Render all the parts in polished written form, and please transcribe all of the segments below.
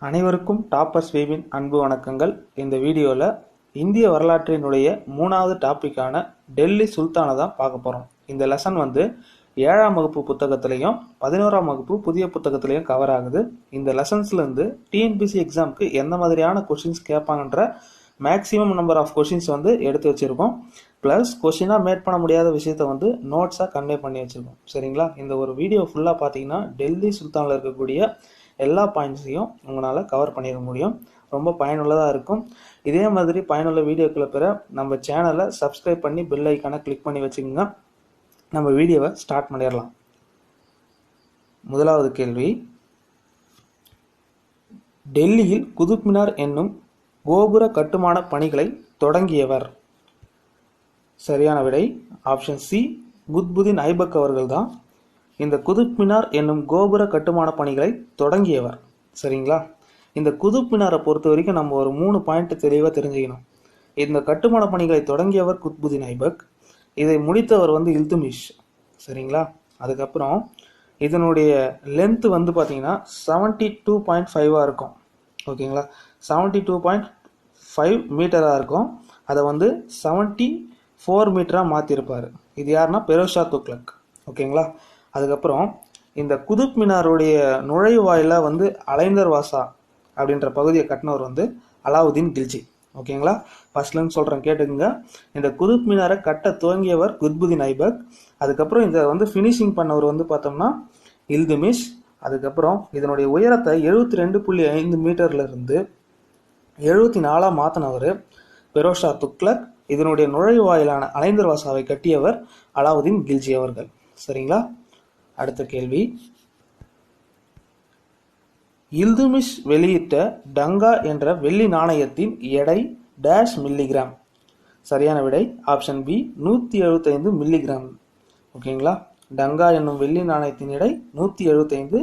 அனைவருக்கும் டாப்பர்ஸ் வேவின் அன்பு வணக்கங்கள். இந்த வீடியோவில் இந்திய வரலாற்றினுடைய 3வது டாப்பிக்கான டெல்லி சுல்தானை தான் பார்க்க போகிறோம். இந்த லெசன் 7ஆம் வகுப்பு புத்தகத்திலையும் 11ஆம் வகுப்பு புதிய புத்தகத்திலையும் கவர் ஆகுது. இந்த லெசன்ஸ்லேருந்து டிஎன்பிசி எக்ஸாமுக்கு எந்த மாதிரியான கொஷின்ஸ் கேட்பாங்கன்ற மேக்ஸிமம் நம்பர் ஆஃப் கொஷின்ஸ் எடுத்து வச்சுருக்கோம். ப்ளஸ் கொஷினாக மேட் பண்ண முடியாத விஷயத்தை நோட்ஸாக கன்வே பண்ணி வச்சுருக்கோம். சரிங்களா? இந்த ஒரு வீடியோ ஃபுல்லாக பார்த்தீங்கன்னா டெல்லி சுல்தானில் இருக்கக்கூடிய எல்லா பாயிண்ட்ஸையும் உங்களால் கவர் பண்ணிட முடியும். ரொம்ப பயனுள்ளதாக இருக்கும். இதே மாதிரி பயனுள்ள வீடியோக்களை பெற நம்ம சேனலை சப்ஸ்கிரைப் பண்ணி பெல் ஐக்கானை கிளிக் பண்ணி வச்சுக்கோங்க. நம்ம வீடியோவை ஸ்டார்ட் பண்ணிடலாம். முதலாவது கேள்வி, டெல்லியில் குதுப் மினார் என்னும் கோபுர கட்டுமான பணிகளை தொடங்கியவர்? சரியான விடை ஆப்ஷன் சி, குத்புதீன் ஐபக் அவர்கள் தான் இந்த குதுப் மினார் என்னும் கோபுர கட்டுமான பணிகளை தொடங்கியவர். சரிங்களா? இந்த குதுப் மினாரை பொறுத்த வரைக்கும் நம்ம ஒரு 3 பாயிண்ட் தெளிவாக தெரிஞ்சுக்கணும். இந்த கட்டுமான பணிகளை தொடங்கியவர் குத்புதீன் ஐபக், இதை முடித்தவர் இல்துமிஷ். சரிங்களா? அதுக்கப்புறம் இதனுடைய லென்த் பார்த்தீங்கன்னா 72.5 இருக்கும். ஓகேங்களா? 72.5 மீட்டராக இருக்கும். அதை 74 மீட்டராக மாற்றிருப்பார். இது யாருன்னா பெரோஷா துக்ளக். ஓகேங்களா? அதுக்கப்புறம் இந்த குதுப் மினாருடைய நுழைவாயில அலைந்தர் வாசா அப்படின்ற பகுதியை கட்டினவர் அலாவுதீன் கில்ஜி. ஓகேங்களா? ஃபர்ஸ்ட்லேருந்து சொல்கிறேன், கேட்டுக்குங்க. இந்த குதுப் மினாரை கட்ட துவங்கியவர் குத்புதீன் ஐபக். அதுக்கப்புறம் இதை ஃபினிஷிங் பண்ணவர் பார்த்தோம்னா இல்துமிஷ். அதுக்கப்புறம் இதனுடைய உயரத்தை 72.5 மீட்டர்லேருந்து 74 மாற்றினவர் பெரோஷா துக்ளக். இதனுடைய நுழைவாயிலான அலைந்தர் வாசாவை கட்டியவர் அலாவுதீன் கில்ஜி அவர்கள். சரிங்களா? அடுத்த கேள்வி, இல்துமிஷ் வெளியிட்ட டங்கா என்ற வெள்ளி நாணயத்தின் எடை டேஷ் மில்லிகிராம்? சரியான விடை ஆப்ஷன் பி, 175 மில்லிகிராம். ஓகேங்களா? டங்கா என்னும் வெள்ளி நாணயத்தின் எடை 175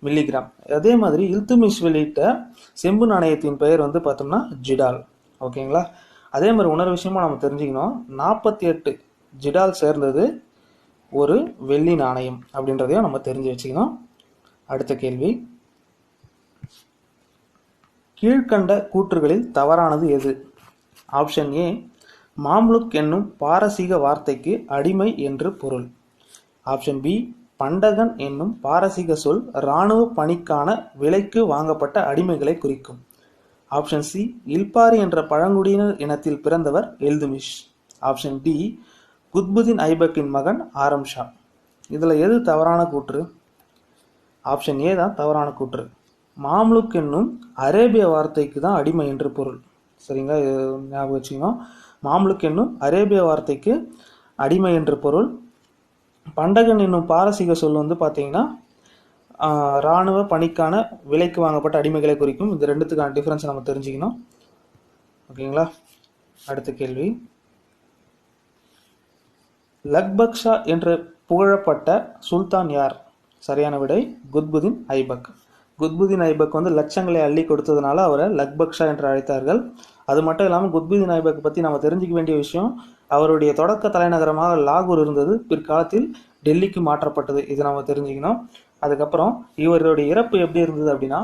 மில்லிகிராம். அதே மாதிரி இல்துமிஷ் வெளியிட்ட செம்பு நாணயத்தின் பெயர் பார்த்தோம்னா ஜிடால். ஓகேங்களா? அதே மாதிரி இன்னொரு விஷயமா நம்ம தெரிஞ்சுக்கணும், 48 ஜிடால் சேர்ந்தது ஒரு வெள்ளி நாணயம் அப்படின்றதையும் நம்ம தெரிஞ்சு வச்சுக்கணும். அடுத்த கேள்வி, கீழ்கண்ட கூற்றுகளில் தவறானது எது? ஆப்ஷன் ஏ, மாம்லுக் என்னும் பாரசீக வார்த்தைக்கு அடிமை என்று பொருள். ஆப்ஷன் பி, பண்டகன் என்னும் பாரசீக சொல் இராணுவ பணிக்கான விலைக்கு வாங்கப்பட்ட அடிமைகளை குறிக்கும். ஆப்ஷன் சி, இல்பாரி என்ற பழங்குடியினர் இனத்தில் பிறந்தவர் இல்துமிஷ். ஆப்ஷன் டி, குத்புதீன் ஐபக்கின் மகன் ஆரம் ஷா. இதில் எது தவறான கூற்று? ஆப்ஷன் ஏ தான் தவறான கூற்று. மாம்லுக் என்னும் அரேபிய வார்த்தைக்கு தான் அடிமை என்று பொருள். சரிங்களா? இது ஞாபகம் வச்சுக்கணும். மாம்லுக் என்னும் அரேபிய வார்த்தைக்கு அடிமை என்று பொருள். பண்டகன் என்னும் பாரசீக சொல் பார்த்தீங்கன்னா இராணுவ பணிக்கான விலைக்கு வாங்கப்பட்ட அடிமைகளை குறிக்கும். இந்த ரெண்டுத்துக்கான டிஃபரன்ஸ் நம்ம தெரிஞ்சுக்கணும். ஓகேங்களா? அடுத்த கேள்வி, லக்பக் ஷா என்று புகழப்பட்ட சுல்தான் யார்? சரியான விடை குத்புதீன் ஐபக். குத்புதீன் ஐபக் லட்சங்களை அள்ளி கொடுத்ததுனால அவரை லக்பக் ஷா என்று அழைத்தார்கள். அது மட்டும் இல்லாமல் குத்புதீன் ஐபக் பற்றி நம்ம தெரிஞ்சுக்க வேண்டிய விஷயம், அவருடைய தொடக்க தலைநகரமாக லாகூர் இருந்தது, பிற்காலத்தில் டெல்லிக்கு மாற்றப்பட்டது. இது நம்ம தெரிஞ்சுக்கணும். அதுக்கப்புறம் இவருடைய இறப்பு எப்படி இருந்தது அப்படின்னா,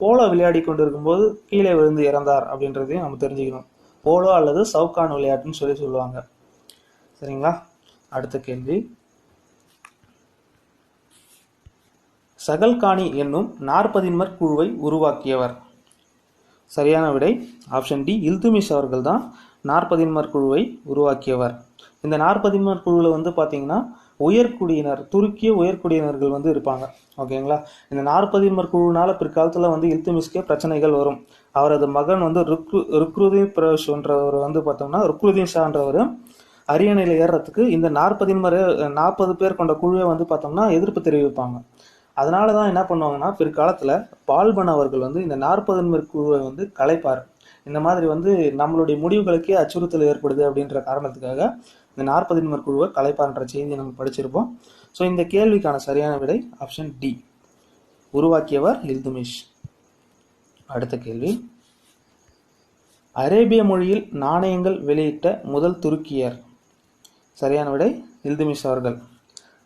போலோ விளையாடி கொண்டு இருக்கும்போது கீழே விழுந்து இறந்தார் அப்படின்றதையும் நம்ம தெரிஞ்சுக்கணும். போலோ அல்லது சவுகான் விளையாட்டுன்னு சொல்லுவாங்க. சரிங்களா? அடுத்த கேள்வி, சகல்கானி என்னும் நாற்பதின்மர் குழுவை உருவாக்கியவர்? சரியான விடை ஆப்ஷன் டி, இல்துமிஷ் அவர்கள் தான் நாற்பதின்மர் குழுவை உருவாக்கியவர். இந்த நாற்பதின்மர் குழுவில் பார்த்தீங்கன்னா உயர்குடியினர், துருக்கிய உயர்குடியினர்கள் இருப்பாங்க. ஓகேங்களா? இந்த நாற்பதின்மர் குழுனால பிற்காலத்தில் இல்துமிஷ்கே பிரச்சனைகள் வரும். அவரது மகன் ருக்ருதீன் பிரவேஷ் என்றவர் பார்த்தோம்னா ருக்ருதீன் ஷான்றவர் அரியணையில் ஏறுறதுக்கு இந்த 40 பேர் கொண்ட குழுவை பார்த்தோம்னா எதிர்ப்பு தெரிவிப்பாங்க. அதனால தான் என்ன பண்ணுவாங்கன்னா பிற்காலத்தில் பால்பன் அவர்கள் இந்த 40 குழுவை கலைப்பார். இந்த மாதிரி நம்மளுடைய முடிவுகளுக்கே அச்சுறுத்தல் ஏற்படுது அப்படின்ற காரணத்துக்காக இந்த 40 குழுவை கலைப்பார்ன்ற செய்தியை நம்ம படிச்சிருப்போம். ஸோ இந்த கேள்விக்கான சரியான விடை ஆப்ஷன் டி, உருவாக்கியவர் இல்துமிஷ். அடுத்த கேள்வி, அரேபிய மொழியில் நாணயங்கள் வெளியிட்ட முதல் துருக்கியர்? சரியான விடை இல்துமிஷ் அவர்கள்.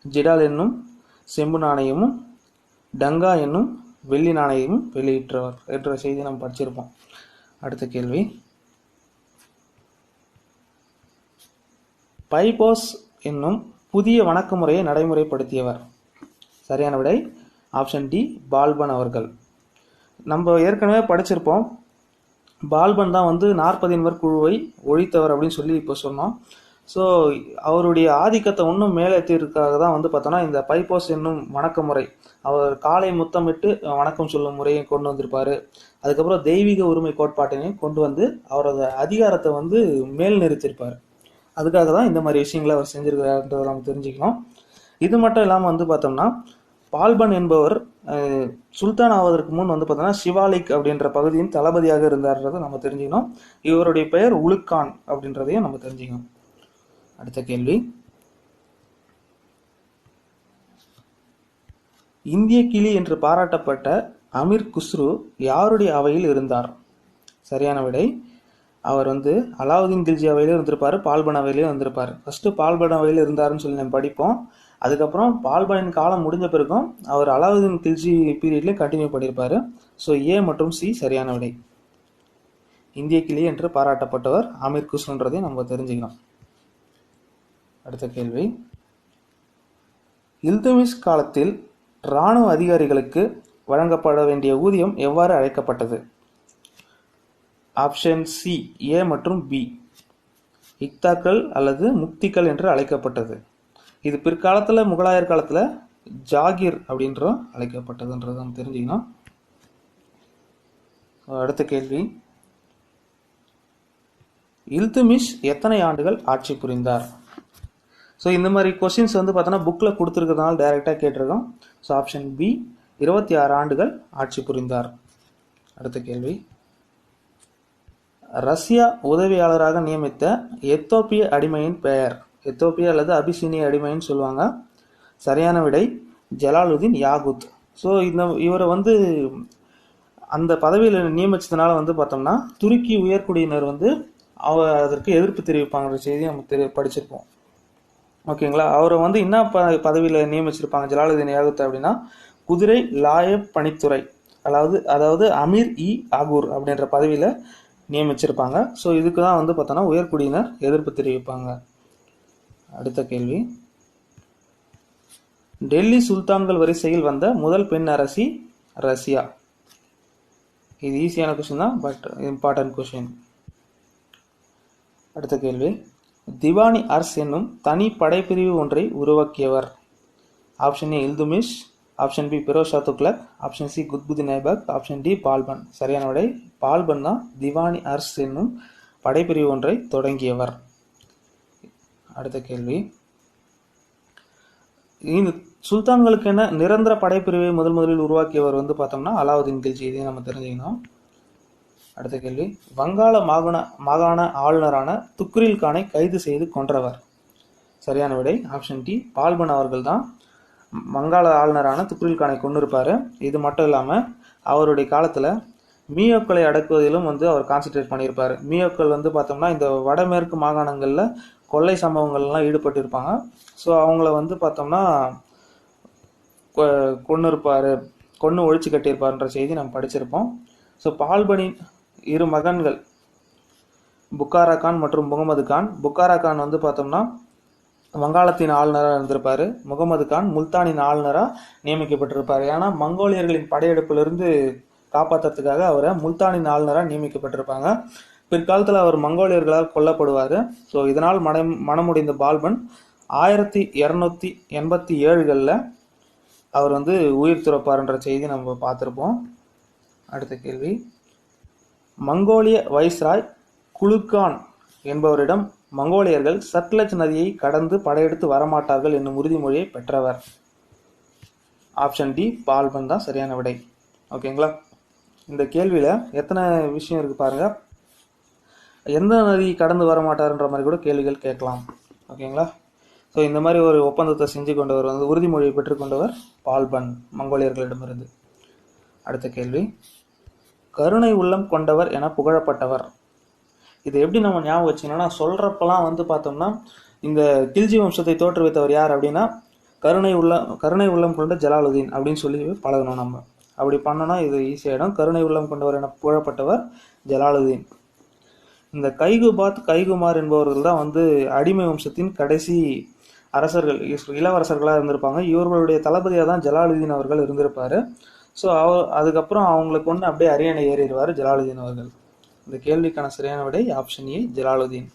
ஜிடால் என்னும் செம்பு நாணயமும் டங்கா என்னும் வெள்ளி நாணயமும் வெளியிட்டவர் என்ற செய்தி நம்ம படிச்சிருப்போம். அடுத்த கேள்வி, பைபோஸ் என்னும் புதிய வணக்க முறையை நடைமுறைப்படுத்தியவர். சரியான விடை ஆப்ஷன் டி, பால்பன் அவர்கள். நம்ம ஏற்கனவே படிச்சிருப்போம், பால்பன் தான் வந்து 40 குழுவை ஒழித்தவர் அப்படின்னு சொல்லி இப்போ சொன்னோம். ஸோ அவருடைய ஆதிக்கத்தை இன்னும் மேலேற்றிருக்காக தான் வந்து பார்த்தோன்னா இந்த பைபோஸ் என்னும் வணக்க முறை, அவர் காலை முத்தமிட்டு வணக்கம் சொல்லும் முறையை கொண்டு வந்திருப்பாரு. அதுக்கப்புறம் தெய்வீக உரிமை கோட்பாட்டையும் கொண்டு வந்து அவரோட அதிகாரத்தை வந்து மேல் நிறுத்தியிருப்பார். அதுக்காக தான் இந்த மாதிரி விஷயங்களை அவர் செஞ்சிருக்கிறார்ன்றதை நம்ம தெரிஞ்சுக்கணும். இது மட்டும் இல்லாமல் வந்து பார்த்தோம்னா பால்பன் என்பவர் சுல்தான் ஆவதற்கு முன் வந்து பார்த்தோம்னா சிவாலிக் அப்படின்ற பகுதியின் தளபதியாக இருந்தார்ன்றதை நம்ம தெரிஞ்சுக்கணும். இவருடைய பெயர் உலுக்கான் அப்படின்றதையும் நம்ம தெரிஞ்சுக்கணும். அடுத்த கேள்வி, இந்திய கிளி என்று பாராட்டப்பட்ட அமீர் குஸ்ரு யாருடைய அவையில் இருந்தார்? சரியான விடை, அவர் வந்து அலாவுதீன் கில்ஜி அவையிலும் இருந்திருப்பார், பால்பன் அவையிலையும் இருந்திருப்பார். ஃபர்ஸ்ட் பால்பன் அவையில் இருந்தாருன்னு சொல்லி நம்ம படிப்போம். அதுக்கப்புறம் பால்பனின் காலம் முடிஞ்ச பிறகும் அவர் அலாவுதீன் கில்ஜி பீரியட்லேயும் கண்டினியூ பண்ணியிருப்பார். ஸோ ஏ மற்றும் சி சரியான விடை. இந்திய கிளி என்று பாராட்டப்பட்டவர் அமீர் குஸ்ருன்றதையும் நம்ம தெரிஞ்சுக்கணும். அடுத்த கேள்வி, இல்துமிஷ் காலத்தில் இராணுவ அதிகாரிகளுக்கு வழங்கப்பட வேண்டிய ஊதியம் எவ்வாறு அழைக்கப்பட்டது? ஆப்ஷன் சி, ஏ மற்றும் பி, இக்தாக்கள் அல்லது முக்திகள் என்று அழைக்கப்பட்டது. இது பிற்காலத்தில் முகலாயர் காலத்தில் ஜாகிர் அப்படின்ற அழைக்கப்பட்டதுன்றது நம்ம தெரிஞ்சுக்கணும். அடுத்த கேள்வி, இல்துமிஷ் எத்தனை ஆண்டுகள் ஆட்சி புரிந்தார்? ஸோ இந்த மாதிரி கொஸ்டின்ஸ் வந்து பார்த்தோன்னா புக்கில் கொடுத்துருக்கிறதுனால டைரெக்டாக கேட்டிருக்கோம். ஸோ ஆப்ஷன் பி, 26 ஆண்டுகள் ஆட்சி புரிந்தார். அடுத்த கேள்வி, ரஷ்யா உதவியாளராக நியமித்த எத்தோப்பிய அடிமையின் பெயர்? எத்தோப்பியா அல்லது அபிசீனிய அடிமைன்னு சொல்லுவாங்க. சரியான விடை ஜலாலுதீன் யாகுத். ஸோ இவரை வந்து அந்த பதவியில் நியமித்ததுனால வந்து பார்த்தோம்னா துருக்கி உயர்குடியினர் வந்து அதற்கு எதிர்ப்பு தெரிவிப்பாங்கிற செய்தி நம்ம படிச்சிருப்போம். ஓகேங்களா, அவரை வந்து என்ன பதவியில் நியமிச்சிருப்பாங்க ஜலாலுதீன் யாகுத் அப்படின்னா குதிரை லாயப் பணித்துறை, அதாவது அமீர் இ ஆகூர் அப்படின்ற பதவியில் நியமிச்சிருப்பாங்க. ஸோ இதுக்கு தான் வந்து பார்த்தோன்னா உயர்குடியினர் எதிர்ப்பு தெரிவிப்பாங்க. அடுத்த கேள்வி, டெல்லி சுல்தான்கள் வரிசையில் வந்த முதல் பெண் அரசி ரஷ்யா. இது ஈஸியான கொஸ்டின் தான், பட் இம்பார்ட்டன்ட் கொஸ்டின். அடுத்த கேள்வி, திவானி அர்ஸ் என்னும் தனி படைப்பிரிவு ஒன்றை உருவாக்கியவர்? Option A Iltutmish, option B Firoz Shah Tughlaq, option C Qutbuddin Aibak, option D Balban. சரியான விடை பால்பன் தான் திவானி அர்ஸ் என்னும் படைப்பிரிவு ஒன்றை தொடங்கியவர். அடுத்த கேள்வி, இந்த சுல்தான்களுக்கென நிரந்தர படைப்பிரிவை முதலில் உருவாக்கியவர் வந்து பார்த்தோம்னா அலாவுதீன் கில்ஜி. இதையும் நம்ம தெரிஞ்சுக்கணும். அடுத்த கேள்வி, வங்காள மாகாண ஆளுநரான துக்ரில் கானை கைது செய்து கொன்றவர்? சரியான விடை ஆப்ஷன் டி, பால்பன் அவர்கள் தான் வங்காள ஆளுநரான துக்ரில் கானை கொண்டிருப்பாரு. இது மட்டும் இல்லாமல் அவருடைய காலத்தில் மியோக்களை அடக்குவதிலும் வந்து அவர் கான்சென்ட்ரேட் பண்ணியிருப்பார். மியோக்கள் வந்து பார்த்தோம்னா இந்த வடமேற்கு மாகாணங்களில் கொள்ளை சம்பவங்கள்லாம் ஈடுபட்டு இருப்பாங்க. ஸோ அவங்கள வந்து பார்த்தோம்னா கொன்று ஒழிச்சு கட்டியிருப்பார்ன்ற செய்தி நம்ம படிச்சிருப்போம். ஸோ பால்பனின் 2 மகன்கள் புக்காரா கான் மற்றும் முகமது கான். புக்காரா கான் வந்து பார்த்தோம்னா வங்காளத்தின் ஆளுநராக இருந்திருப்பாரு. முகமது கான் முல்தானின் ஆளுநராக நியமிக்கப்பட்டிருப்பார். ஏன்னா மங்கோலியர்களின் படையெடுப்பிலிருந்து காப்பாற்றுறதுக்காக அவரை முல்தானின் ஆளுநராக நியமிக்கப்பட்டிருப்பாங்க. பிற்காலத்தில் அவர் மங்கோலியர்களால் கொல்லப்படுவார். ஸோ இதனால் மனமுடைந்த பால்பன் 1287களில் அவர் வந்து உயிர் துறப்பார்ன்ற செய்தி நம்ம பார்த்துருப்போம். அடுத்த கேள்வி, மங்கோலிய வைஸ்ராய் குலுக்கான் என்பவரிடம் மங்கோலியர்கள் சட்லஜ் நதியை கடந்து படையெடுத்து வரமாட்டார்கள் என்னும் உறுதிமொழியை பெற்றவர்? ஆப்ஷன் டி, பால்பன் தான் சரியான விடை. ஓகேங்களா, இந்த கேள்வியில் எத்தனை விஷயம் இருக்குது பாருங்கள். எந்த நதி கடந்து வரமாட்டார்ன்ற மாதிரி கூட கேள்விகள் கேட்கலாம். ஓகேங்களா, ஸோ இந்த மாதிரி ஒரு ஒப்பந்தத்தை செஞ்சு கொண்டவர் வந்து உறுதிமொழியை பெற்றுக்கொண்டவர் பால்பன் மங்கோலியர்களிடமிருந்து. அடுத்த கேள்வி, கருணை உள்ளம் கொண்டவர் என புகழப்பட்டவர்? இது எப்படி நம்ம ஞாபகம் வச்சுக்கணும்னா சொல்கிறப்பெல்லாம் வந்து பார்த்தோம்னா இந்த கில்ஜி வம்சத்தை தோற்றுவித்தவர் யார் அப்படின்னா கருணை உள்ளம் கொண்ட ஜலாலுதீன் அப்படின்னு சொல்லி பழகணும் நம்ம. அப்படி பண்ணனா இது ஈஸியாயிடும். கருணை உள்ளம் கொண்டவர் என புகழப்பட்டவர் ஜலாலுதீன். இந்த கைகுபாத் கைகுமார் என்பவர்கள் தான் வந்து அடிமை வம்சத்தின் கடைசி அரசர்கள், இளவரசர்களாக இருந்திருப்பாங்க. இவர்களுடைய தளபதியாக தான் ஜலாலுதீன் அவர்கள் இருந்திருப்பாரு. ஸோ அதுக்கப்புறம் அவங்களை கொண்டு அப்படியே அரியணை ஏறிடுவார் ஜலாலுதீன் அவர்கள். இந்த கேள்விக்கான சரியான விடை ஆப்ஷன் ஏ, ஜலாலுதீன்.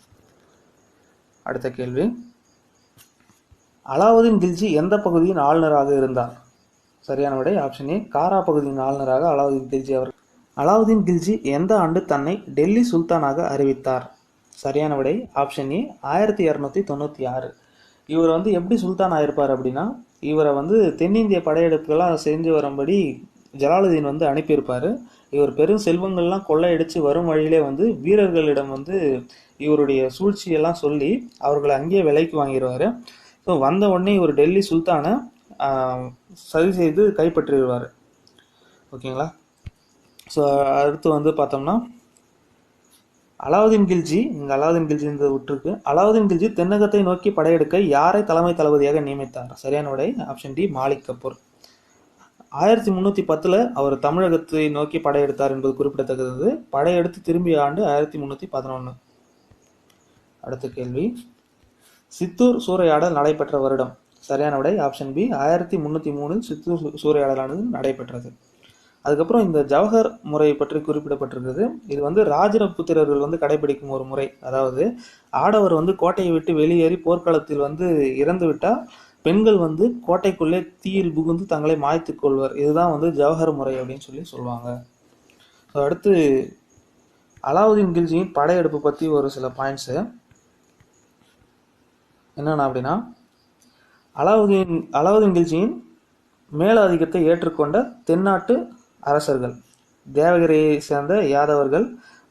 அடுத்த கேள்வி, அலாவுதீன் கில்ஜி எந்த பகுதியின் ஆளுநராக இருந்தார்? சரியான விடை ஆப்ஷன் ஏ, காரா பகுதியின் ஆளுநராக அலாவுதீன் கில்ஜி அவர்கள். அலாவுதீன் கில்ஜி எந்த ஆண்டு தன்னை டெல்லி சுல்தானாக அறிவித்தார்? சரியான விடை ஆப்ஷன் ஏ, 1296. இவர் வந்து எப்படி சுல்தான் ஆயிருப்பார் அப்படின்னா, இவரை வந்து தென்னிந்திய படையெடுப்புகளாக செஞ்சு வரும்படி ஜலாலுதீன் வந்து அனுப்பியிருப்பார். இவர் பெரும் செல்வங்கள்லாம் கொள்ளையடிச்சு வரும் வழியிலே வந்து வீரர்களிடம் வந்து இவருடைய சூழ்ச்சியெல்லாம் சொல்லி அவர்களை அங்கேயே விலைக்கு வாங்கிடுவார். ஸோ வந்த உடனே இவர் டெல்லி சுல்தானை சரி செய்து கைப்பற்றிடுவார். ஓகேங்களா? ஸோ அடுத்து வந்து பார்த்தோம்னா, அலாவுதீன் கில்ஜி, இங்கே அலாவுதீன் கில்ஜி விட்டுருக்கு. அலாவுதீன் கில்ஜி தென்னகத்தை நோக்கி படையெடுக்க யாரை தலைமை தளபதியாக நியமித்தார்? சரியான விடை ஆப்ஷன் டி, மாலிக் கபூர். 1310 அவர் தமிழகத்தை நோக்கி படையெடுத்தார் என்பது குறிப்பிடத்தக்கது. படையெடுத்து திரும்பிய ஆண்டு 1311. அடுத்த கேள்வி, சித்தூர் சூறையாடல் நடைபெற்ற வருடம்? சரியான விடை ஆப்ஷன் பி, 1303 சித்தூர் சூறையாடலானது நடைபெற்றது. அதுக்கப்புறம் இந்த ஜவஹர் முறை பற்றி குறிப்பிடப்பட்டிருக்கிறது. இது வந்து ராஜபுத்திரர்கள் வந்து கடைபிடிக்கும் ஒரு முறை. அதாவது ஆடவர் வந்து கோட்டையை விட்டு வெளியேறி போர்க்களத்தில் வந்து இறந்து விட்டால் பெண்கள் வந்து கோட்டைக்குள்ளே தீயில் புகுந்து தங்களை மாய்த்து கொள்வர். இதுதான் வந்து ஜவஹர் முறை அப்படின்னு சொல்லி சொல்லுவாங்க. அடுத்து அலாவுதீன் கில்ஜியின் படையெடுப்பு பற்றி ஒரு சில பாயிண்ட்ஸு என்னென்ன அப்படின்னா, அலாவுதீன் கில்ஜியின் மேலாதிக்கத்தை ஏற்றுக்கொண்ட தென்னாட்டு அரசர்கள் தேவகிரியை சேர்ந்த யாதவர்கள்,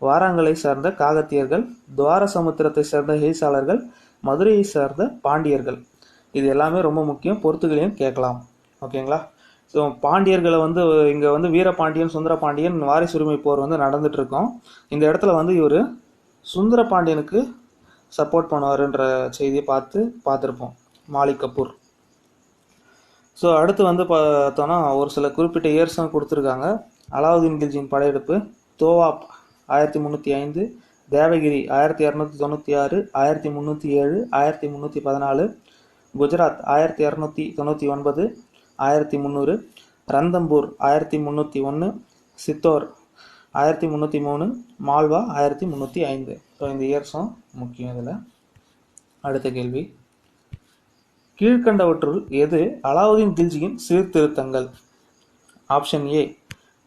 வாராங்கலை சேர்ந்த காகத்தியர்கள், துவார சமுத்திரத்தை சேர்ந்த ஹெய்சாளர்கள், மதுரையை சேர்ந்த பாண்டியர்கள். இது எல்லாமே ரொம்ப முக்கியம், பொறுத்துகளையும் கேட்கலாம். ஓகேங்களா? ஸோ பாண்டியர்களை வந்து இங்கே வந்து வீரபாண்டியன் சுந்தரபாண்டியன் வாரிசுரிமை போர் வந்து நடந்துட்டு இருக்கோம். இந்த இடத்துல வந்து இவர் சுந்தரபாண்டியனுக்கு சப்போர்ட் பண்ணுவாருன்ற செய்தியை பார்த்துருப்போம், மாலிக் கபூர். ஸோ அடுத்து வந்து பார்த்தோன்னா ஒரு சில குறிப்பிட்ட இயர்ஸும் கொடுத்துருக்காங்க. அலாவுதீன் கில்ஜியின் படையெடுப்பு: தோவாப் 1305, தேவகிரி 1296, 1307, 1314, குஜராத் 1299, 1300, ரந்தம்பூர் 1301, சித்தோர் 1303, மால்வா 1305. ஸோ இந்த இயர்ஸும் முக்கியம் இதில். அடுத்த கேள்வி, கீழ்கண்டவற்றுள் எது அலாவுதீன் கில்ஜியின் சீர்திருத்தங்கள்? ஆப்ஷன் ஏ,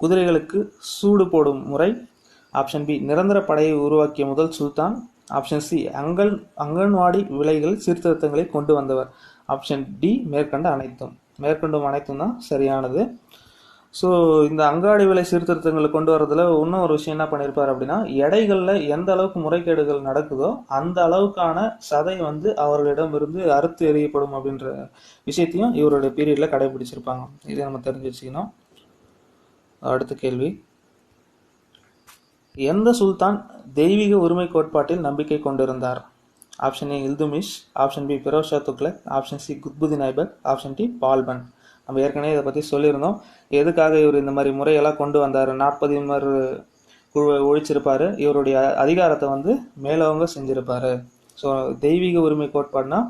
குதிரைகளுக்கு சூடு போடும் முறை. ஆப்ஷன் பி, நிரந்தர படையை உருவாக்கிய முதல் சுல்தான். ஆப்ஷன் சி, அங்கன்வாடி விலைகள் சீர்திருத்தங்களை கொண்டு வந்தவர். ஆப்ஷன் டி, மேற்கொண்டும் அனைத்தும் தான் சரியானது. ஸோ இந்த அங்காடி விலை சீர்திருத்தங்களை கொண்டு வரதுல இன்னும் ஒரு விஷயம் என்ன பண்ணியிருப்பார் அப்படின்னா, எடைகளில் எந்த அளவுக்கு முறைகேடுகள் நடக்குதோ அந்த அளவுக்கான சதை வந்து அவர்களிடமிருந்து அறுத்து எறியப்படும் அப்படின்ற விஷயத்தையும் இவருடைய பீரியடில் கடைபிடிச்சிருப்பாங்க. இதை நம்ம தெரிஞ்சு வச்சுக்கணும். அடுத்த கேள்வி, எந்த சுல்தான் தெய்வீக உரிமை கோட்பாட்டில் நம்பிக்கை கொண்டிருந்தார்? Option A, Iltutmish. Option B, Firoz Shah Tughlaq. Option C, Qutbuddin Aibak. Option D, Balban. நம்ம ஏற்கனவே இதை பற்றி சொல்லியிருந்தோம். எதுக்காக இவர் இந்த மாதிரி முறையெல்லாம் கொண்டு வந்தார்? 40 குழுவை ஒழிச்சிருப்பார். இவருடைய அதிகாரத்தை வந்து மேலவங்க செஞ்சிருப்பார். ஸோ தெய்வீக உரிமை கோட்பாடுனா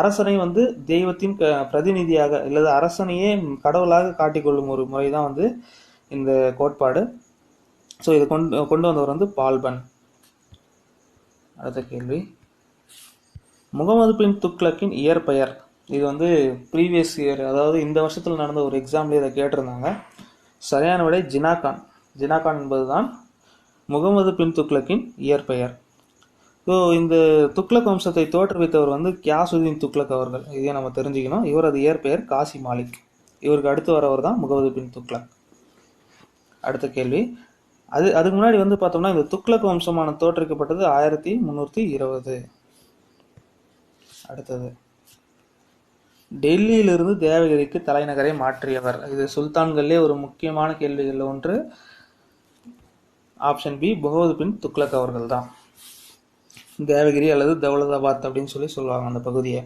அரசனை வந்து தெய்வத்தின் பிரதிநிதியாக இல்லது அரசனையே கடவுளாக காட்டிக்கொள்ளும் ஒரு முறை தான் வந்து இந்த கோட்பாடு. ஸோ இதை கொண்டு வந்தவர் வந்து பால்பன். அடுத்த கேள்வி, முகமது பின் துக்ளக்கின் இயற்பெயர்? இது வந்து ப்ரீவியஸ் இயர், அதாவது இந்த வருஷத்தில் நடந்த ஒரு எக்ஸாம்லேயே இதை கேட்டிருந்தாங்க. சரியான விடை ஜினாகான். ஜினாகான் என்பதுதான் முகமது பின் துக்ளக்கின் இயற்பெயர். ஸோ இந்த துக்ளக் வம்சத்தை தோற்றுவித்தவர் வந்து கியாசுதீன் துக்ளக் அவர்கள். இதையே நம்ம தெரிஞ்சுக்கணும். இவரது இயற்பெயர் காசி மாலிக். இவருக்கு அடுத்து வரவர் தான் முகமது பின் துக்ளக். அடுத்த கேள்வி, அதுக்கு முன்னாடி வந்து பார்த்தோம்னா இந்த துக்ளக் வம்சமான தோற்றுவிக்கப்பட்டது 1320. அடுத்தது, டெல்லியிலிருந்து தேவகிரிக்கு தலைநகரை மாற்றியவர்? இது சுல்தான்களே ஒரு முக்கியமான கேள்விகளில் ஒன்று. ஆப்ஷன் பி, முகமது பின் துக்ளக் அவர்கள் தான். தேவகிரி அல்லது தௌலதாபாத் அப்படின்னு சொல்லி சொல்லுவாங்க அந்த பகுதியை.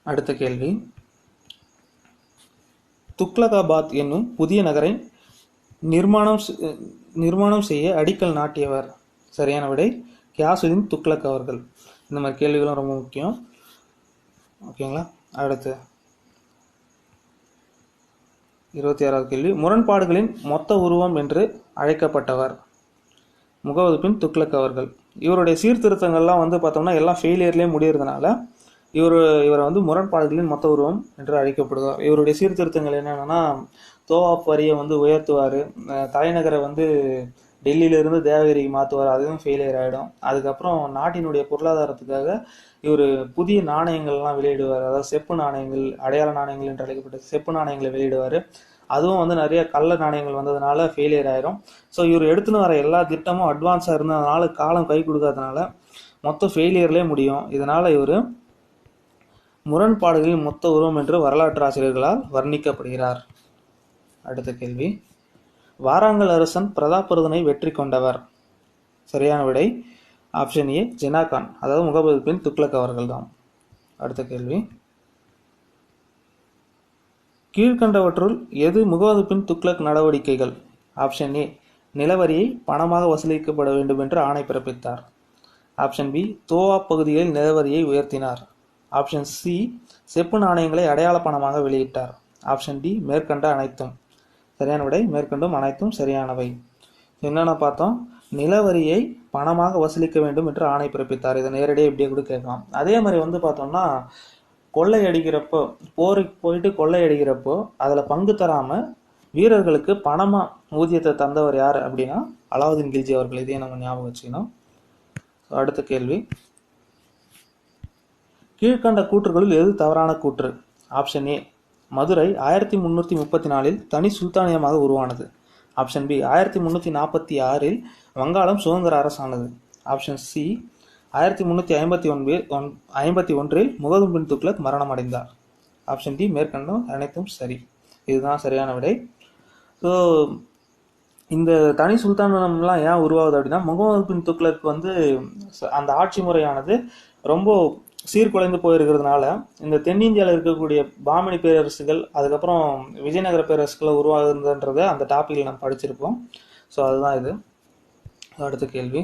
அடுத்த கேள்வி, துக்லகாபாத் என்னும் புதிய நகரை நிர்மாணம் செய்ய அடிக்கல் நாட்டியவர்? சரியான விடை கியாசுதீன் துக்ளக் அவர்கள். இந்த மாதிரி கேள்விகளும் ரொம்ப முக்கியம். ஓகேங்களா. அடுத்து 26வது கேள்வி. முரண்பாடுகளின் மொத்த உருவம் என்று அழைக்கப்பட்டவர்? முகமது துக்ளக் அவர்கள். இவருடைய சீர்திருத்தங்கள்லாம் பார்த்தோம்னா எல்லாம் ஃபெயிலியர்லேயே முடியறதுனால இவரை முரண்பாடுகளின் மொத்த உருவம் என்று அழைக்கப்படுவார். இவருடைய சீர்திருத்தங்கள் என்னென்னா, தோவாப் வரியை உயர்த்துவார், தலைநகரை டெல்லியிலிருந்து தேவகிரிக்கு மாற்றுவார், அதுவும் ஃபெயிலியர் ஆகிடும். அதுக்கப்புறம் நாட்டினுடைய பொருளாதாரத்துக்காக இவர் புதிய நாணயங்கள்லாம் வெளியிடுவார். அதாவது செப்பு நாணயங்கள், அடையாள நாணயங்கள் என்று அழைக்கப்பட்ட செப்பு நாணயங்களை வெளியிடுவார். அதுவும் நிறைய கள்ள நாணயங்கள் வந்ததுனால ஃபெயிலியர் ஆயிரும். ஸோ இவர் எடுத்துன்னு வர எல்லா திட்டமும் அட்வான்ஸாக இருந்ததுனால காலம் கை கொடுக்காதனால மொத்தம் ஃபெயிலியர்லேயே முடியும். இதனால் இவர் முரண்பாடுகளின் மொத்த உருவம் என்று வரலாற்று ஆசிரியர்களால் வர்ணிக்கப்படுகிறார். அடுத்த கேள்வி. வாராங்கல் அரசன் பிரதாபருதனை வெற்றி கொண்டவர்? சரியான விடை ஆப்ஷன் ஏ ஜினா கான், அதாவது முகமது பின் துக்ளக் அவர்கள் தான். அடுத்த கேள்வி. கீழ்கண்டவற்றுள் எது முகமது பின் துக்ளக் நடவடிக்கைகள்? ஆப்ஷன் ஏ நிலவரியை பணமாக வசூலிக்கப்பட வேண்டும் என்று ஆணை பிறப்பித்தார். ஆப்ஷன் பி தோவாப் பகுதிகளில் நிலவரியை உயர்த்தினார். ஆப்ஷன் சி செப்பு நாணயங்களை அடையாள பணமாக வெளியிட்டார். ஆப்ஷன் டி மேற்கண்ட அனைத்தும். சரியான விடை மேற்கண்டும் அனைத்தும் சரியானவை. என்னென்ன பார்த்தோம்? நிலவரியை பணமாக வசூலிக்க வேண்டும் என்று ஆணை பிறப்பித்தார். இதை நேரடியாக இப்படியே கூட கேட்கலாம். அதே மாதிரி பார்த்தோம்னா கொள்ளையடிக்கிறப்போ, போருக்கு போயிட்டு கொள்ளையடிக்கிறப்போ அதில் பங்கு தராமல் வீரர்களுக்கு பணமாக ஊதியத்தை தந்தவர் யார் அப்படின்னா அலாவுதீன் கில்ஜி அவர்கள். இதையும் நம்ம ஞாபகம் வச்சுக்கணும். அடுத்த கேள்வி. கீழ்கண்ட கூற்றுகளில் எது தவறான கூற்று? ஆப்ஷன் ஏ மதுரை 1334 தனி சுல்தானியமாக உருவானது. ஆப்ஷன் பி 1346 வங்காளம் சுதந்திர அரசானது. ஆப்ஷன் சி 1351 முகமது பின் துக்ளக் மரணம் அடைந்தார். ஆப்ஷன் டி மேற்கண்டும் அனைத்தும் சரி. இதுதான் சரியான விடை. ஸோ இந்த தனி சுல்தானம்லாம் ஏன் உருவாகுது அப்படின்னா, முகமது பின் துக்ளக் அந்த ஆட்சி முறையானது ரொம்ப சீர்குலைந்து போயிருக்கிறதுனால இந்த தென்னிந்தியாவில் இருக்கக்கூடிய பாமினி பேரரசுகள், அதுக்கப்புறம் விஜயநகர பேரரசுகளை உருவாகுதுன்றதை அந்த டாப்பிக்கில் நம்ம படிச்சிருப்போம். ஸோ அதுதான் இது. அடுத்த கேள்வி.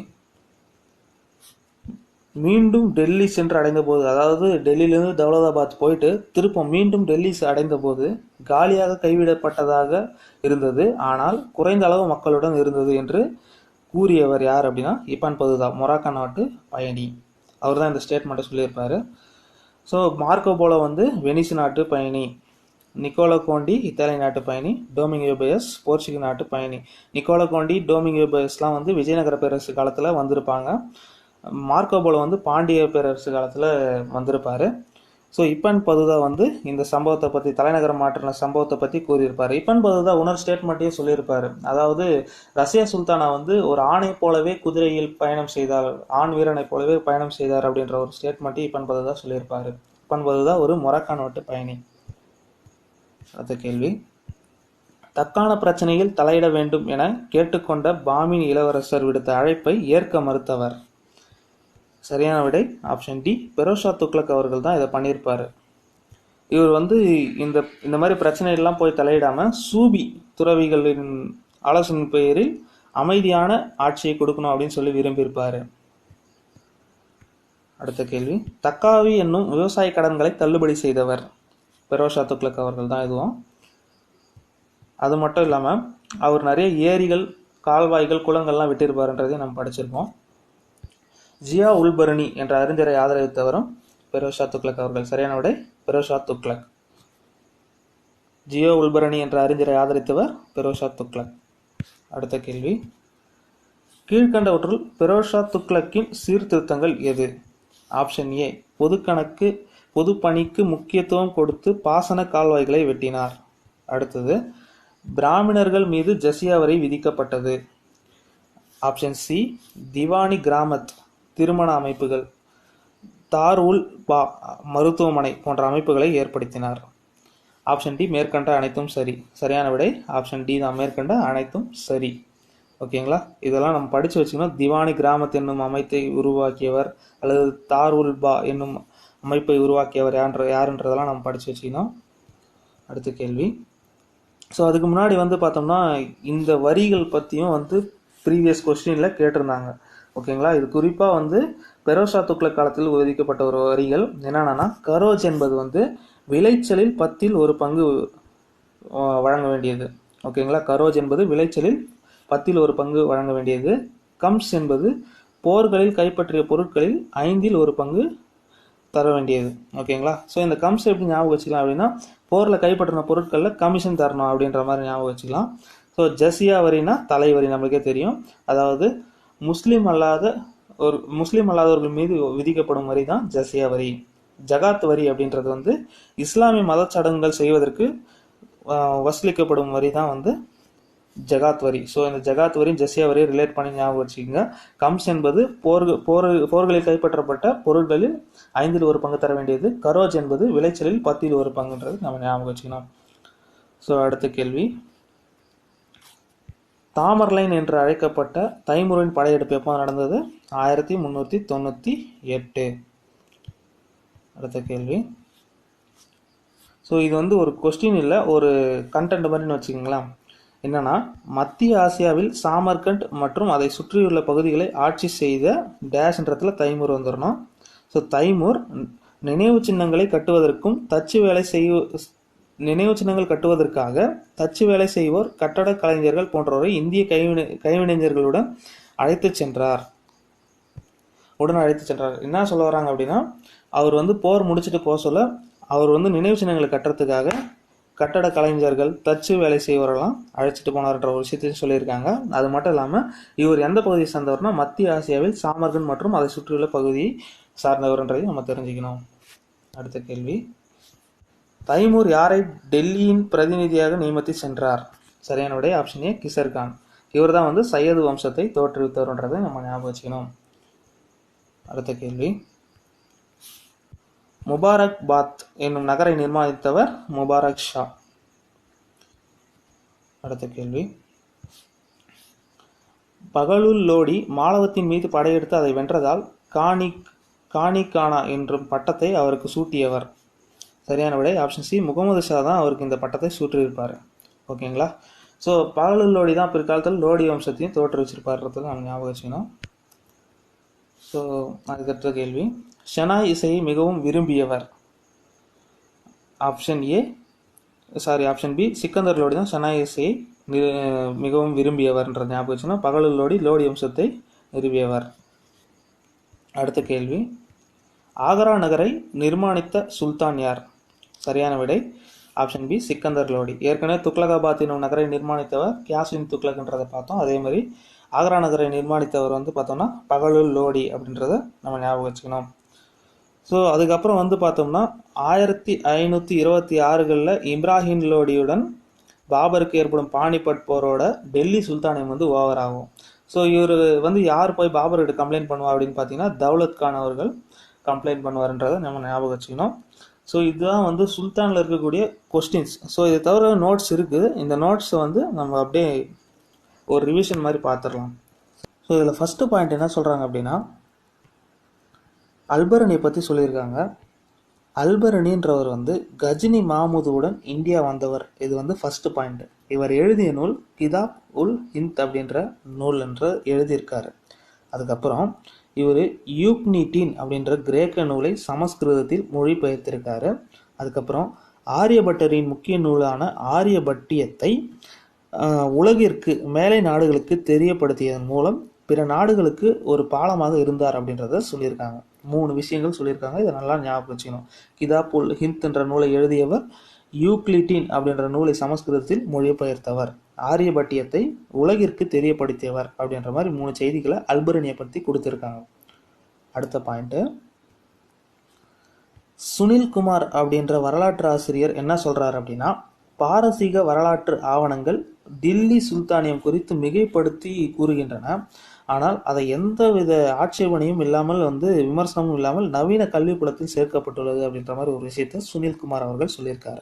மீண்டும் டெல்லி சென்று அடைந்த போது, அதாவது டெல்லியிலிருந்து தௌலதாபாத் போயிட்டு திருப்பம் மீண்டும் டெல்லி அடைந்த போது காலியாக கைவிடப்பட்டதாக இருந்தது, ஆனால் குறைந்த அளவு மக்களுடன் இருந்தது என்று கூறியவர் யார் அப்படின்னா இபான் பதுதா, மொராக்கா நாட்டு பயணி. அவர் தான் இந்த ஸ்டேட்மெண்ட்டை சொல்லியிருப்பாரு. ஸோ மார்க்கோ போலோ வெனிஸ் நாட்டு பயணி, நிக்கோலோ கோண்டி இத்தாலி நாட்டு பயணி, டோமிங்கோ பயஸ் போர்ச்சுகல் நாட்டு பயணி. நிக்கோலோ கோண்டி, டோமிங்கோ பயஸ்லாம் விஜயநகர பேரரசு காலத்தில் வந்திருப்பாங்க. மார்க்கோ போலோ பாண்டிய பேரரசு காலத்தில் வந்திருப்பாரு. ஸோ இபான் பதுதா இந்த சம்பவத்தை பற்றி, தலைநகரம் மாற்றின சம்பவத்தை பற்றி கூறியிருப்பார். இபான் பதுதா உணர் ஸ்டேட்மெண்ட்டையும் சொல்லியிருப்பார். அதாவது ரஷ்யா சுல்தானா ஒரு ஆணை போலவே குதிரையில் பயணம் செய்தார், ஆண் வீரனை போலவே பயணம் செய்தார் அப்படின்ற ஒரு ஸ்டேட்மெண்ட்டை இபான் பதுதா சொல்லியிருப்பார். இபான் பதுதா ஒரு மொராக்கா நாட்டு பயணி. அடுத்த கேள்வி. தக்கான பிரச்சனையில் தலையிட வேண்டும் என கேட்டுக்கொண்ட பாமினி இளவரசர் விடுத்த அழைப்பை ஏற்க மறுத்தவர்? சரியான விடை ஆப்ஷன் டி பெரோஷா துக்ளக் அவர்கள் தான் இதை பண்ணியிருப்பாரு. இவர் இந்த மாதிரி பிரச்சனைகள்லாம் போய் தலையிடாம சூபி துறவிகளின் ஆலோசனை பெயரில் அமைதியான ஆட்சியை கொடுக்கணும் அப்படின்னு சொல்லி விரும்பியிருப்பாரு. அடுத்த கேள்வி. தக்காவி என்னும் விவசாய கடன்களை தள்ளுபடி செய்தவர்? பெரோஷா துக்ளக் அவர்கள் தான் இதுவும். அது மட்டும் இல்லாமல் அவர் நிறைய ஏரிகள், கால்வாய்கள், குளங்கள்லாம் விட்டிருப்பாருன்றதையும் நம்ம படிச்சிருப்போம். ஜியா உல்பரணி என்ற அறிஞரை ஆதரவித்தவரும் பெரோஷா துக்ளக் அவர்கள். சரியான விடை பெரோஷா துக்ளக். ஜியோ உல்பரணி என்ற அறிஞரை ஆதரித்தவர் பெரோஷா துக்ளக். அடுத்த கேள்வி. கீழ்கண்டவற்றுள் பெரோஷா துக்ளக்கின் சீர்திருத்தங்கள் எது? ஆப்ஷன் ஏ பொது பணிக்கு முக்கியத்துவம் கொடுத்து பாசன கால்வாய்களை வெட்டினார். அடுத்தது பிராமணர்கள் மீது ஜசியா வரி விதிக்கப்பட்டது. ஆப்ஷன் சி திவானி கிராமத் திருமண அமைப்புகள், தார் உல் பா மருத்துவமனை போன்ற அமைப்புகளை ஏற்படுத்தினார். ஆப்ஷன் டி மேற்கண்ட அனைத்தும் சரி. சரியான விடை ஆப்ஷன் டி தான், மேற்கண்ட அனைத்தும் சரி. ஓகேங்களா. இதெல்லாம் நம்ம படித்து வச்சுக்கணும். திவானி கிராமத் என்னும் அமைப்பை உருவாக்கியவர் அல்லது தார் உல் பா என்னும் அமைப்பை உருவாக்கியவர் யாருன்றதெல்லாம் நம்ம படித்து வச்சுக்கணும். அடுத்த கேள்வி. ஸோ அதுக்கு முன்னாடி வந்து பார்த்தோம்னா இந்த வரிகள் பற்றியும் வந்து ப்ரீவியஸ் கொஸ்டினில் கேட்டிருந்தாங்க. ஓகேங்களா, இது குறிப்பாக வந்து பெரோஷா துக்ளக் காலத்தில் விதிக்கப்பட்ட ஒரு வரிகள் என்னென்னா, கரோஜ் என்பது வந்து விளைச்சலில் 10% வழங்க வேண்டியது. ஓகேங்களா, கரோஜ் என்பது விளைச்சலில் 10% வழங்க வேண்டியது. கம்ஸ் என்பது போர்களில் கைப்பற்றிய பொருட்களில் 5% தர வேண்டியது. ஓகேங்களா, ஸோ இந்த கம்ஸ் எப்படி ஞாபகம் வச்சுக்கலாம் அப்படின்னா, போரில் கைப்பற்றின பொருட்களில் கமிஷன் தரணும் அப்படின்ற மாதிரி ஞாபகம் வச்சுக்கலாம். ஸோ ஜசியா வரினா தலைவரி நம்மளுக்கே தெரியும். அதாவது முஸ்லீம் அல்லாதவர்கள் மீது விதிக்கப்படும் வரி தான் ஜசியா வரி. ஜகாத் வரி அப்படின்றது வந்து இஸ்லாமிய மத சடங்குகள் செய்வதற்கு வசூலிக்கப்படும் வரி தான் வந்து ஜகாத் வரி. ஸோ இந்த ஜகாத் வரி ஜசியா வரியை ரிலேட் பண்ணி ஞாபகம் வச்சுக்கோங்க. கம்ஸ் என்பது போர்களில் கைப்பற்றப்பட்ட பொருட்களில் 1/5 தர வேண்டியது. கரோஜ் என்பது விளைச்சலில் 10% நம்ம ஞாபகம் வச்சுக்கணும். ஸோ அடுத்த கேள்வி, தாமர்லைன் என்று அழைக்கப்பட்ட தைமூரின் படையெடுப்பு எப்போ நடந்தது? 1398. அடுத்த கேள்வி, ஸோ இது வந்து ஒரு கொஸ்டின் இல்லை, ஒரு கண்டென்ட் மாதிரின்னு வச்சுக்கோங்களேன். என்னன்னா, மத்திய ஆசியாவில் சாமர்கண்ட் மற்றும் அதை சுற்றியுள்ள பகுதிகளை ஆட்சி செய்த டேஷ்ன்றதுல தைமூர் வந்துடணும். ஸோ தைமூர் நினைவு சின்னங்களை கட்டுவதற்கும் நினைவு சின்னங்கள் கட்டுவதற்காக தச்சு வேலை செய்வோர், கட்டட கலைஞர்கள் போன்றவரை இந்திய கைவினைஞர்களுடன் அழைத்து சென்றார். என்ன சொல்ல வராங்க அப்படின்னா, அவர் வந்து போர் முடிச்சுட்டு போக சொல்ல அவர் வந்து நினைவு சின்னங்களை கட்டுறதுக்காக கட்டட கலைஞர்கள், தச்சு வேலை செய்வரெல்லாம் அழைச்சிட்டு போனார்ன்ற ஒரு விஷயத்தையும் சொல்லியிருக்காங்க. அது மட்டும் இல்லாமல் இவர் எந்த பகுதியை சார்ந்தவர்னா மத்திய ஆசியாவில் சாமர்கண்ட் மற்றும் அதை சுற்றியுள்ள பகுதியை சார்ந்தவர்ன்றதையும் நம்ம தெரிஞ்சுக்கணும். அடுத்த கேள்வி, தைமூர் யாரை டெல்லியின் பிரதிநிதியாக நியமித்து சென்றார்? சரியான விடை ஆப்ஷன் ஏ, கிசர்கான். இவர் தான் வந்து சையது வம்சத்தை தோற்றுவித்தவர்ன்றதை நம்ம ஞாபகம் வச்சுக்கணும். அடுத்த கேள்வி, முபாரக் பாத் என்னும் நகரை நிர்மாணித்தவர் முபாரக் ஷா. அடுத்த கேள்வி, பகலுல் லோடி மாலவத்தின் மீது படையெடுத்து அதை வென்றதால் கானா என்றும் பட்டத்தை அவருக்கு சூட்டியவர். சரியான விடை ஆப்ஷன் சி, முகமது ஷா தான் அவருக்கு இந்த பட்டத்தை சூட்டியிருப்பார். ஓகேங்களா, ஸோ பகலுல் லோடி தான் பிற்காலத்தில் லோடி வம்சத்தையும் தோற்றுவிச்சிருப்பார்ன்றதை நம்ம ஞாபகம் வச்சுக்கணும். ஸோ அதுக்கடுத்த கேள்வி, ஷனாய் இசையை மிகவும் விரும்பியவர்? ஆப்ஷன் பி, சிக்கந்தர் லோடி தான் ஷனாய் இசையை மிகவும் விரும்பியவர்ன்றது ஞாபகம் வச்சுக்கணும். பகலுல் லோடி வம்சத்தை நிறுவியவர். அடுத்த கேள்வி, ஆக்ரா நகரை நிர்மாணித்த சுல்தான் யார்? சரியான விடை ஆப்ஷன் பி, சிக்கந்தர் லோடி. ஏற்கனவே துக்லகாபாத் என்னும் நகரை நிர்மாணித்தவர் கியாசுதீன் துக்ளக்ன்றதை பார்த்தோம். அதே மாதிரி ஆக்ரா நகரை நிர்மாணித்தவர் வந்து பார்த்தோம்னா பகலுல் லோடி அப்படின்றத நம்ம ஞாபகம் வச்சுக்கணும். ஸோ அதுக்கப்புறம் வந்து பார்த்தோம்னா 1526 இப்ராஹிம் லோடியுடன் பாபருக்கு ஏற்படும் பானிபட் போரோட டெல்லி சுல்தானியம் வந்து ஓவர் ஆகும். ஸோ இவர் வந்து யார் போய் பாபர்கிட்ட கம்ப்ளைண்ட் பண்ணுவா அப்படின்னு பார்த்தீங்கன்னா தௌலத் கான் அவர்கள் கம்ப்ளைண்ட் பண்ணுவார்ன்றதை நம்ம ஞாபகம் வச்சுக்கணும். ஸோ இதுதான் வந்து சுல்தானில் இருக்கக்கூடிய கொஸ்டின்ஸ். ஸோ இதை தவிர நோட்ஸ் இருக்குது. இந்த நோட்ஸை வந்து நம்ம அப்படியே ஒரு ரிவிஷன் மாதிரி பார்த்துடலாம். ஸோ இதில் ஃபஸ்ட்டு பாயிண்ட் என்ன சொல்கிறாங்க அப்படின்னா, அல்பரனியை பற்றி சொல்லியிருக்காங்க. அல்பரனின்றவர் வந்து கஜினி மாமுதுவுடன் இந்தியா வந்தவர். இது வந்து ஃபஸ்ட்டு பாயிண்ட். இவர் எழுதிய நூல் கிதாப் உல் ஹிந்த் அப்படின்ற நூல் என்று எழுதியிருக்காரு. அதுக்கப்புறம் இவர் யூக்னிடீன் அப்படின்ற கிரேக்க நூலை சமஸ்கிருதத்தில் மொழிபெயர்த்திருக்காரு. அதுக்கப்புறம் ஆரியபட்டரின் முக்கிய நூலான ஆரியபட்டியத்தை உலகிற்கு, மேலை நாடுகளுக்கு தெரியப்படுத்தியதன் மூலம் பிற நாடுகளுக்கு ஒரு பாலமாக இருந்தார் அப்படின்றத சொல்லியிருக்காங்க. 3 விஷயங்கள் சொல்லியிருக்காங்க. இதை நல்லா ஞாபகம் வச்சுக்கணும். கிதாப் உல் ஹிந்த் என்ற நூலை எழுதியவர், யூக்ளிடின் அப்படின்ற நூலை சமஸ்கிருதத்தில் மொழிபெயர்த்தவர், ஆரியபட்டியத்தை உலகிற்கு தெரியப்படுத்தியவர் அப்படின்ற மாதிரி 3 செய்திகளை அல்பரனியை பற்றி கொடுத்துருக்காங்க. அடுத்த பாயிண்ட், சுனில்குமார் அப்படின்ற வரலாற்று ஆசிரியர் என்ன சொல்றாரு அப்படின்னா, பாரசீக வரலாற்று ஆவணங்கள் டில்லி சுல்தானியம் குறித்து மிகைப்படுத்தி கூறுகின்றன. ஆனால் அதை எந்தவித ஆட்சேபனையும் இல்லாமல் வந்து விமர்சனமும் இல்லாமல் நவீன கல்விப்புலத்தில் சேர்க்கப்பட்டுள்ளது அப்படின்ற மாதிரி ஒரு விஷயத்தை சுனில்குமார் அவர்கள் சொல்லியிருக்காரு.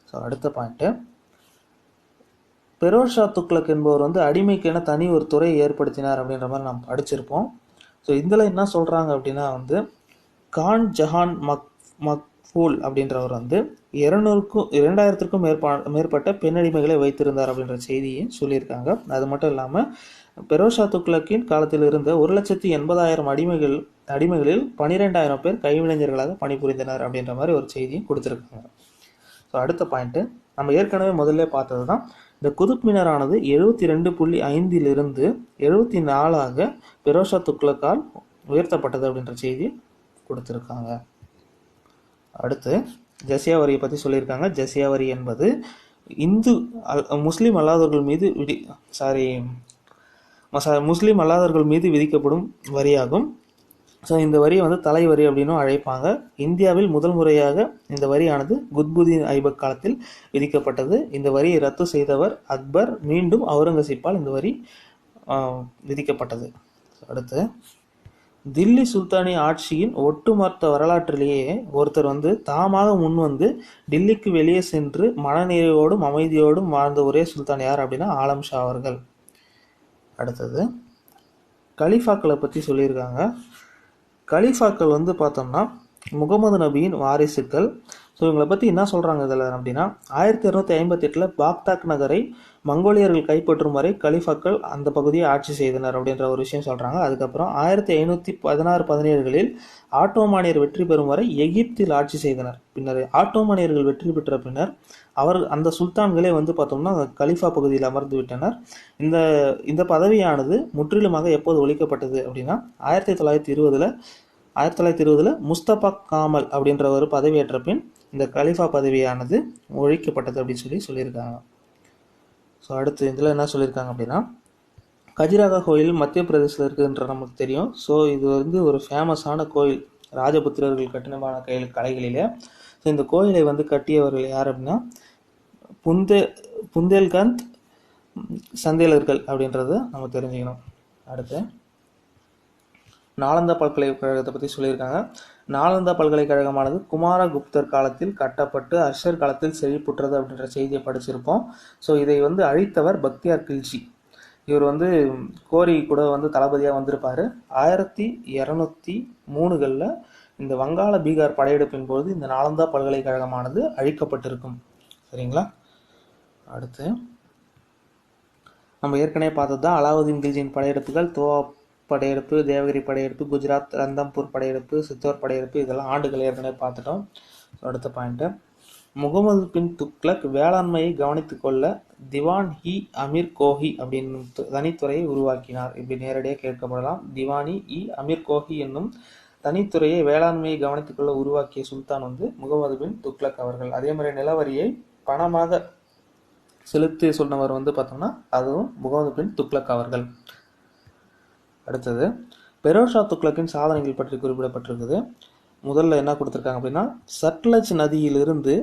ஸோ அடுத்த பாயிண்ட்டு, பெரோஷா துக்ளக் என்பவர் வந்து அடிமைக்கென தனி ஒரு துறையை ஏற்படுத்தினார் அப்படின்ற மாதிரி நாம் படிச்சிருப்போம். ஸோ இதில் என்ன சொல்கிறாங்க அப்படின்னா வந்து, கான் ஜஹான் ஹூல் அப்படின்றவர் வந்து 2000க்கும் மேற்பட்ட பெண்ணடிமைகளை வைத்திருந்தார் அப்படின்ற செய்தியை சொல்லியிருக்காங்க. அது மட்டும் இல்லாமல் பெரோஷா துக்ளக்கின் காலத்தில் இருந்த 1,80,000 அடிமைகளில் 12,000 பேர் கைவினைஞர்களாக பணிபுரிந்தனர் அப்படின்ற மாதிரி ஒரு செய்தியும் கொடுத்துருக்காங்க. ஸோ அடுத்த பாயிண்ட்டு நம்ம ஏற்கனவே முதல்ல பார்த்தது தான், இந்த குதுப் மினாரானது 72.5 74 பெரோஷா துக்ளக்கால் உயர்த்தப்பட்டது அப்படின்ற செய்தி கொடுத்துருக்காங்க. அடுத்து ஜஸியா வரியை பற்றி சொல்லியிருக்காங்க. ஜஸியா வரி என்பது முஸ்லீம் அல்லாதவர்கள் மீது விதிக்கப்படும் வரியாகும். ஸோ இந்த வரியை வந்து தலைவரி அப்படின்னும் அழைப்பாங்க. இந்தியாவில் முதல் முறையாக இந்த வரியானது குத்புதீன் ஐபக் காலத்தில் விதிக்கப்பட்டது. இந்த வரியை ரத்து செய்தவர் அக்பர். மீண்டும் அவுரங்கசீப்பால் இந்த வரி விதிக்கப்பட்டது. அடுத்து தில்லி சுல்தானி ஆட்சியின் ஒட்டுமொத்த வரலாற்றிலேயே ஒருத்தர் வந்து தாமாக முன் வந்து டில்லிக்கு வெளியே சென்று மனநிறைவோடும் அமைதியோடும் வாழ்ந்த ஒரே சுல்தான் யார் அப்படின்னா ஆலம் ஷா அவர்கள். அடுத்தது கலீஃபாக்களை பற்றி சொல்லியிருக்காங்க. கலீஃபாக்கள் வந்து பார்த்தோம்னா முகமது நபியின் வாரிசுக்கள். ஸோ இவங்களை பற்றி என்ன சொல்கிறாங்க இதில் அப்படின்னா, 1258 பாக்தாக் நகரை மங்கோலியர்கள் கைப்பற்றும் வரை கலீஃபாக்கள் அந்த பகுதியை ஆட்சி செய்தனர் அப்படின்ற ஒரு விஷயம் சொல்கிறாங்க. அதுக்கப்புறம் 1516-17களில் ஆட்டோமானியர் வெற்றி பெறும் வரை எகிப்தில் ஆட்சி செய்தனர். பின்னர் ஆட்டோமானியர்கள் வெற்றி பெற்ற பின்னர் அந்த சுல்தான்களே வந்து பார்த்தோம்னா கலீஃபா பகுதியில் அமர்ந்து விட்டனர். இந்த பதவியானது முற்றிலுமாக எப்போது ஒழிக்கப்பட்டது அப்படின்னா 1920 முஸ்தபா காமல் அப்படின்றவர் பதவியேற்ற பின் இந்த கலீஃபா பதவியானது ஒழிக்கப்பட்டது அப்படின்னு சொல்லியிருக்காங்க. ஸோ அடுத்து இதில் என்ன சொல்லியிருக்காங்க அப்படின்னா, கஜிராகா கோயில் மத்திய பிரதேசத்தில் இருக்குதுன்ற நமக்கு தெரியும். ஸோ இது வந்து ஒரு ஃபேமஸான கோயில், ராஜபுத்திரர்கள் கட்டினமான கலைகளிலே. ஸோ இந்த கோயிலை வந்து கட்டியவர்கள் யார் அப்படின்னா புந்தேல்கந்த் சந்தேலர்கள் அப்படின்றத நம்ம தெரிஞ்சுக்கணும். அடுத்து நாலந்தா பல்கலைக்கழகத்தை பற்றி சொல்லியிருக்காங்க. நாலந்தா பல்கலைக்கழகமானது குமாரகுப்தர் காலத்தில் கட்டப்பட்டு அர்ஷர் காலத்தில் செழிப்புற்றது அப்படின்ற செய்தியை படிச்சிருப்போம். ஸோ இதை வந்து அழித்தவர் பக்தியார் கில்ஜி. இவர் வந்து கோரி கூட வந்து தளபதியாக வந்திருப்பார். 1203களில் இந்த வங்காள பீகார் படையெடுப்பின் போது இந்த நாலந்தா பல்கலைக்கழகமானது அழிக்கப்பட்டிருக்கும். சரிங்களா? அடுத்து நம்ம ஏற்கனவே பார்த்தது தான் அலாவுதீன் கில்ஜியின் படையெடுப்புகள். தோவா படையெடுப்பு, தேவகிரி படையெடுப்பு, குஜராத் ரந்தம்பூர் படையெடுப்பு, சித்தோர் படையெடுப்பு, இதெல்லாம் ஆண்டுகள் ஏற்கனவே பார்த்துட்டோம். அடுத்த பாயிண்ட்டு, முகமது பின் துக்ளக் வேளாண்மையை கவனித்து கொள்ள திவான் இ அமீர் கோஹி அப்படின்னு தனித்துறையை உருவாக்கினார். இப்படி நேரடியாக கேட்கப்படலாம். திவானி இ அமீர் கோஹி என்னும் தனித்துறையை வேளாண்மையை கவனித்துக் கொள்ள உருவாக்கிய சுல்தான் வந்து முகமது பின் துக்ளக் அவர்கள். அதே மாதிரி நிலவரியை பணமாக செலுத்தி சொன்னவர் வந்து பார்த்தோம்னா அதுவும் முகமது பின் துக்ளக் அவர்கள். அடுத்தது பெரோஷா துக்ளக்கின் சாதனைகள் பற்றி குறிப்பிடப்பட்டிருக்குது. முதல்ல என்ன கொடுத்துருக்காங்க அப்படின்னா, சட்லஜ் நதியிலிருந்து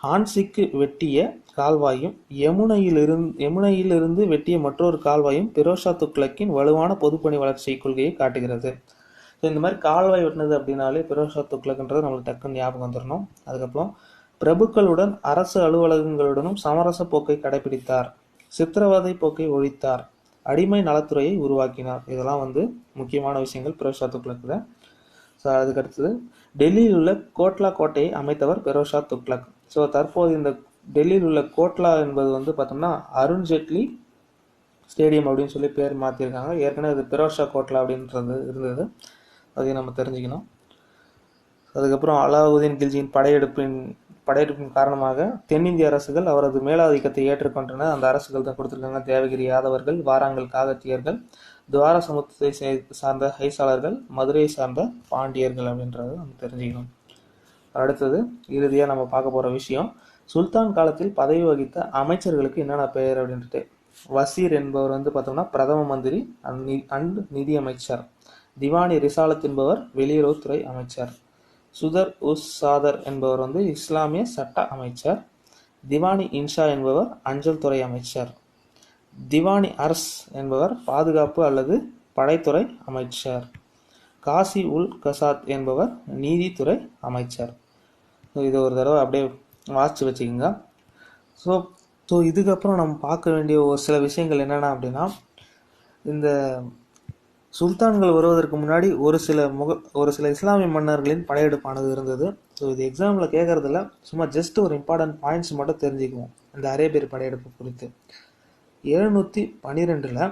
ஹான்சிக்கு வெட்டிய கால்வாயும் யமுனையிலிருந்து வெட்டிய மற்றொரு கால்வாயும் பெரோஷா துக்ளக்கின் வலுவான பொதுப்பணி வளர்ச்சி கொள்கையை காட்டுகிறது. ஸோ இந்த மாதிரி கால்வாய் வெட்டினது அப்படின்னாலே பெரோஷா துக்ளக்ன்றது நம்மளுக்கு டக்குன்னு ஞாபகம் வந்துடணும். அதுக்கப்புறம் பிரபுக்களுடன் அரசு அலுவலகங்களுடனும் சமரச போக்கை கடைபிடித்தார். சித்திரவதை போக்கை ஒழித்தார். அடிமை நலத்துறையை உருவாக்கினார். இதெல்லாம் வந்து முக்கியமான விஷயங்கள் பெரோஷா துக்ளக்கில். ஸோ அதுக்கடுத்தது டெல்லியில் உள்ள கோட்லா கோட்டையை அமைத்தவர் பெரோஷா துக்ளக். ஸோ தற்போது இந்த டெல்லியில் உள்ள கோட்லா என்பது வந்து பார்த்தோம்னா அருண்ஜேட்லி ஸ்டேடியம் அப்படின்னு சொல்லி பேர் மாற்றிருக்காங்க. ஏற்கனவே அது பெரோஷா கோட்லா அப்படின்றது இருந்தது, அதையும் நம்ம தெரிஞ்சுக்கணும். அதுக்கப்புறம் அலாவுதீன் கில்ஜியின் படையெடுப்பின் காரணமாக தென்னிந்திய அரசுகள் அவரது மேலாதிக்கத்தை ஏற்றுக்கொண்டன. அந்த அரசுகள் தான் கொடுத்துருக்காங்க: தேவகிரி யாதவர்கள், வாராங்கல் காகத்தியர்கள், துவார சமுத்திரத்தை சார்ந்த ஹைசாளர்கள், மதுரையை சார்ந்த பாண்டியர்கள் அப்படின்றத நம்ம தெரிஞ்சுக்கணும். அடுத்தது இறுதியாக நம்ம பார்க்க போகிற விஷயம், சுல்தான் காலத்தில் பதவி வகித்த அமைச்சர்களுக்கு என்னென்ன பெயர் அப்படின்ட்டு. வசீர் என்பவர் வந்து பார்த்தோம்னா பிரதம மந்திரி அண்ட் நிதி அமைச்சர். திவானி ரிசாலத் என்பவர் வெளியுறவுத்துறை அமைச்சர். சுதர் உஸ் சாதர் என்பவர் வந்து இஸ்லாமிய சட்ட அமைச்சர். திவானி இன்ஷா என்பவர் அஞ்சல் துறை அமைச்சர். திவானி அர்ஸ் என்பவர் பாதுகாப்பு அல்லது படைத்துறை அமைச்சர். காசி உல் கசாத் என்பவர் நீதித்துறை அமைச்சர். இதை ஒரு தடவை அப்படியே வாசித்து வச்சுக்கோங்க. ஸோ இதுக்கப்புறம் நம்ம பார்க்க வேண்டிய ஒரு சில விஷயங்கள் என்னென்ன அப்படின்னா, இந்த சுல்தான்கள் வருவதற்கு முன்னாடி ஒரு சில இஸ்லாமிய மன்னர்களின் படையெடுப்பானது இருந்தது. ஸோ இது எக்ஸாமில் கேட்கறதில்ல, சும்மா ஜஸ்ட் ஒரு இம்பார்ட்டன்ட் பாயிண்ட்ஸ் மட்டும் தெரிஞ்சுக்குவோம் இந்த அரேபியர் படையெடுப்பு குறித்து. 712